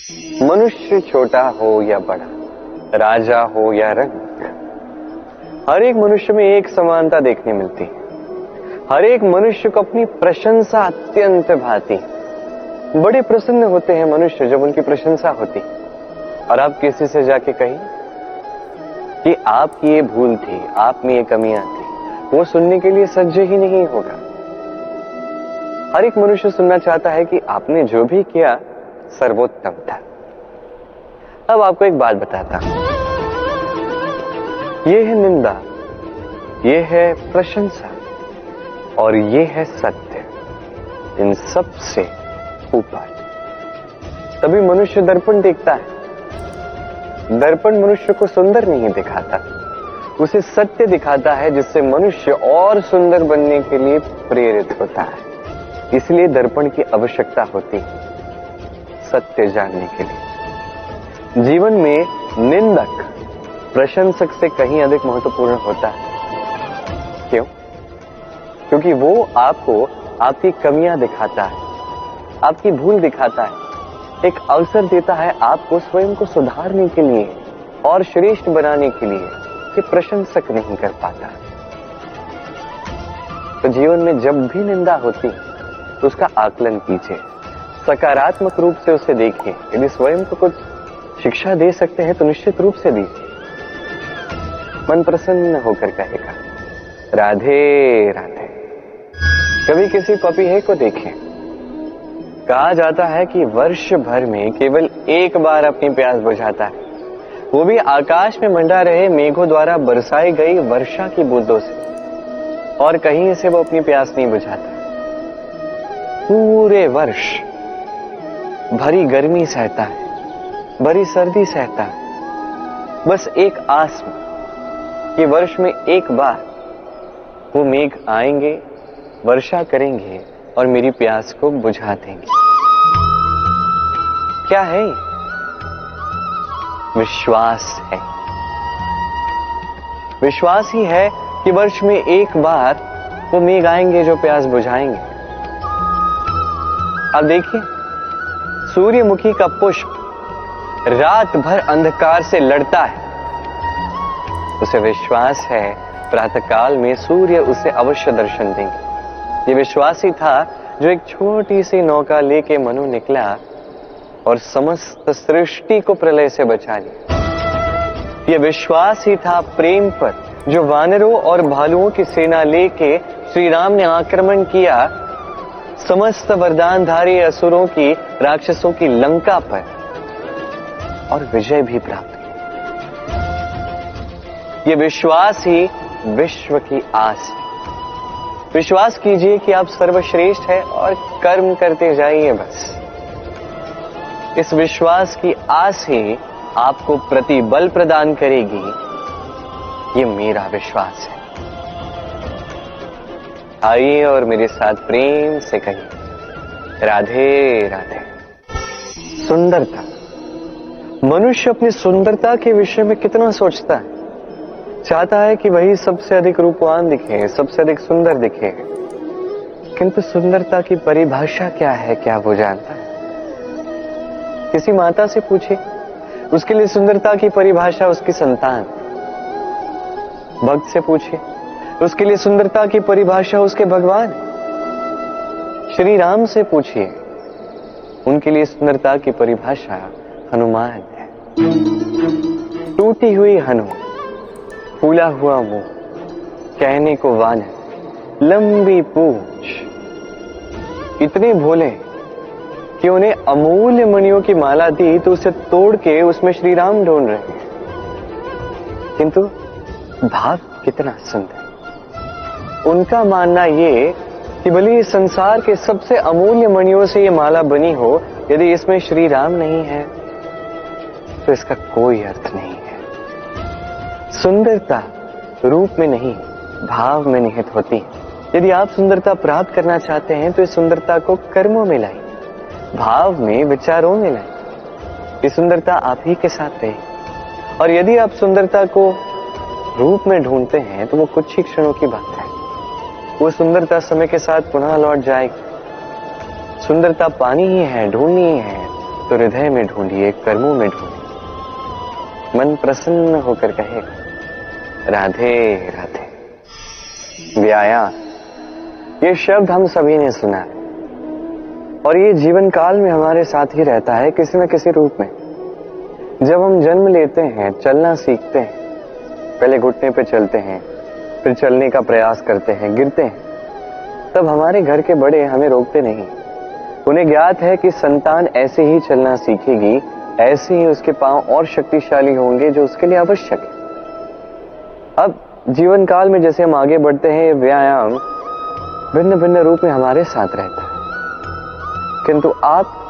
मनुष्य छोटा हो या बड़ा, राजा हो या रंक, हर एक मनुष्य में एक समानता देखने मिलती है। हर एक मनुष्य को अपनी प्रशंसा अत्यंत भाती। बड़े प्रसन्न होते हैं मनुष्य जब उनकी प्रशंसा होती। और आप किसी से जाके कहिए कि आपकी ये भूल थी, आप में ये कमियां थी, वो सुनने के लिए सज्ज ही नहीं होगा। हर एक मनुष्य सुनना चाहता है कि आपने जो भी किया सर्वोत्तम था। अब आपको एक बात बताता हूं, ये है निंदा, ये है प्रशंसा और ये है सत्य, इन सब से ऊपर। तभी मनुष्य दर्पण देखता है। दर्पण मनुष्य को सुंदर नहीं दिखाता, उसे सत्य दिखाता है, जिससे मनुष्य और सुंदर बनने के लिए प्रेरित होता है। इसलिए दर्पण की आवश्यकता होती है सत्य जानने के लिए। जीवन में निंदक प्रशंसक से कहीं अधिक महत्वपूर्ण होता है। क्यों? क्योंकि वो आपको आपकी कमियां दिखाता है, आपकी भूल दिखाता है, एक अवसर देता है आपको स्वयं को सुधारने के लिए और श्रेष्ठ बनाने के लिए, कि प्रशंसक नहीं कर पाता। तो जीवन में जब भी निंदा होती है तो उसका आकलन कीजिए, सकारात्मक रूप से उसे देखिए। यदि स्वयं को कुछ शिक्षा दे सकते हैं तो निश्चित रूप से दीजिए। मन प्रसन्न होकर कहेगा राधे राधे। कभी किसी पपीहे को देखें, कहा जाता है कि वर्ष भर में केवल एक बार अपनी प्यास बुझाता है, वो भी आकाश में मंडा रहे मेघों द्वारा बरसाई गई वर्षा की बूंदों से, और कहीं से वो अपनी प्यास नहीं बुझाता। पूरे वर्ष भरी गर्मी सहता है, भरी सर्दी सहता है, बस एक आस में कि वर्ष में एक बार वो मेघ आएंगे, वर्षा करेंगे और मेरी प्यास को बुझा देंगे। क्या है? विश्वास है। विश्वास ही है कि वर्ष में एक बार वो मेघ आएंगे जो प्यास बुझाएंगे। अब देखिए, सूर्यमुखी का पुष्प रात भर अंधकार से लड़ता है, उसे विश्वास है प्रातःकाल में सूर्य उसे अवश्य दर्शन देंगे। ये विश्वास ही था जो एक छोटी सी नौका लेके मनु निकला और समस्त सृष्टि को प्रलय से बचा लिया। ये विश्वास ही था प्रेम पर जो वानरों और भालुओं की सेना लेके श्री राम ने आक्रमण किया, समस्त वरदानधारी असुरों की, राक्षसों की लंका पर, और विजय भी प्राप्त की। ये विश्वास ही विश्व की आस है। विश्वास कीजिए कि आप सर्वश्रेष्ठ हैं और कर्म करते जाइए बस। इस विश्वास की आस ही आपको प्रतिबल प्रदान करेगी, ये मेरा विश्वास है। आइए और मेरे साथ प्रेम से कहिए राधे राधे। सुंदरता। मनुष्य अपनी सुंदरता के विषय में कितना सोचता है, चाहता है कि वही सबसे अधिक रूपवान दिखे, सबसे अधिक सुंदर दिखे। किंतु सुंदरता की परिभाषा क्या है, क्या वो जानता है? किसी माता से पूछे, उसके लिए सुंदरता की परिभाषा उसकी संतान। भक्त से पूछे, उसके लिए सुंदरता की परिभाषा उसके भगवान। श्री राम से पूछिए, उनके लिए सुंदरता की परिभाषा हनुमान है। टूटी हुई हनु, फूला हुआ मुंह, कहने को वानर, लंबी पूंछ, इतने भोले कि उन्हें अमूल्य मणियों की माला दी तो उसे तोड़ के उसमें श्री राम ढूंढ रहे हैं। किंतु भाव कितना सुंदर। उनका मानना ये कि भले इस संसार के सबसे अमूल्य मणियों से ये माला बनी हो, यदि इसमें श्री राम नहीं है तो इसका कोई अर्थ नहीं है। सुंदरता रूप में नहीं, भाव में निहित होती है। यदि आप सुंदरता प्राप्त करना चाहते हैं तो इस सुंदरता को कर्मों में लाइए, भाव में, विचारों में लाइए। ये सुंदरता आप ही के साथ रहे। और यदि आप सुंदरता को रूप में ढूंढते हैं तो वो कुछ ही क्षणों की बात है। वो सुंदरता समय के साथ पुनः लौट जाएगी। सुंदरता पानी ही है, ढूंढनी ही है, तो हृदय में ढूंढिए, कर्मों में ढूंढिए। मन प्रसन्न होकर कहेगा राधे राधे। व्यायाम, ये शब्द हम सभी ने सुना है और ये जीवन काल में हमारे साथ ही रहता है किसी न किसी रूप में। जब हम जन्म लेते हैं, चलना सीखते हैं, पहले घुटने पे चलते हैं, फिर चलने का प्रयास करते हैं, गिरते हैं, तब हमारे घर के बड़े हमें रोकते नहीं। उन्हें ज्ञात है कि संतान ऐसे ही चलना सीखेगी, ऐसे ही उसके पांव और शक्तिशाली होंगे जो उसके लिए आवश्यक है। अब जीवन काल में जैसे हम आगे बढ़ते हैं, व्यायाम भिन्न भिन्न रूप में हमारे साथ रहता है, किंतु आप